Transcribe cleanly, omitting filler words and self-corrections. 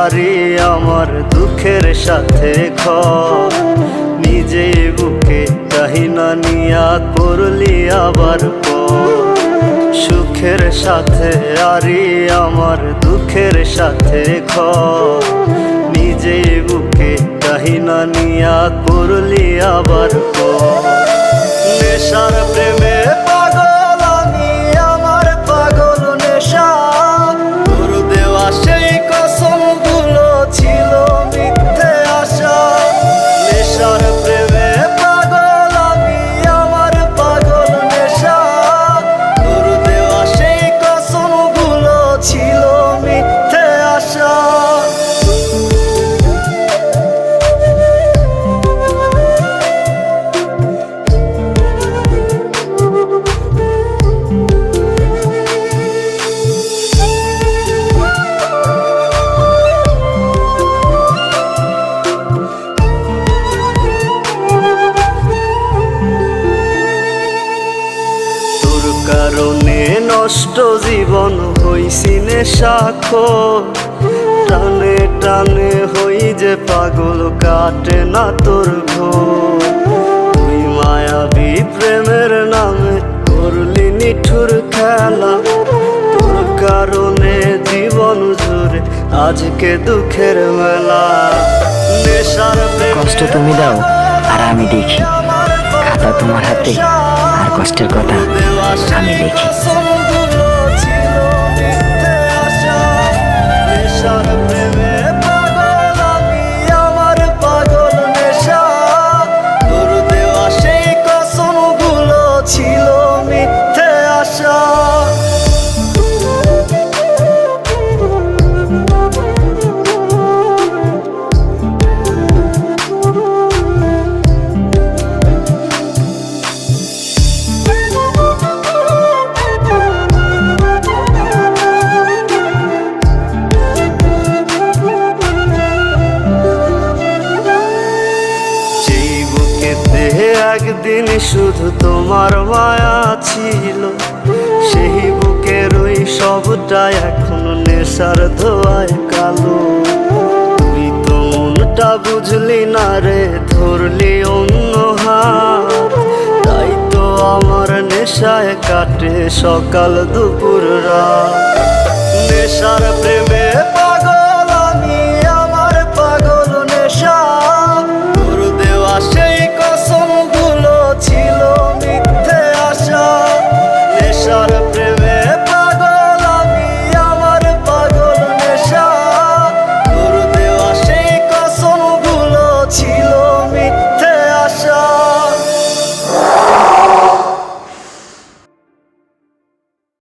আরি আমার দুঃখের সাথে নিজেই বুকে কাহিনা নিয়া করলি আবার সুখের সাথে আরি আমার দুঃখের সাথে নিজেই বুকে কাহিনা নিয়া করলি আবার নেশার প্রেমে পাগল আমি আমার পাগল নেশা তোর দেওয়া সেই কসমগুলো ছিল মিথ্যে আশা নেশার প্রেমে পাগল আমি আমার পাগল নেশা তোর দেওয়া সেই কসমগুলো ছিল মিথ্যে আশা। কারণে নষ্ট জীবন হইছি নেশাখোর টানে টানে হই যে পাগল কাটে না তোর ঘোর তুই মায়াবী প্রেমের নামে করলি নিঠুর খেলা তোর কারণে জীবন জুড়ে আজকে দুঃখের মেলা নেশার কষ্ট তুমি দাও আর আমি দেখি খাতা তোমার হাতে আর কষ্টের কথা আমি দেখি। ছিল মিথ্যে আশা। একদিন শুধু তোমার মায়া ছিল সেই বুকের ওই সবটা এখন নেশার ধোয়ায় কালো তুই তো মনটা বুঝলি না রে ধরলি অন্য হাত তাই তো আমার নেশায় কাটে সকাল দুপুর রাত নেশার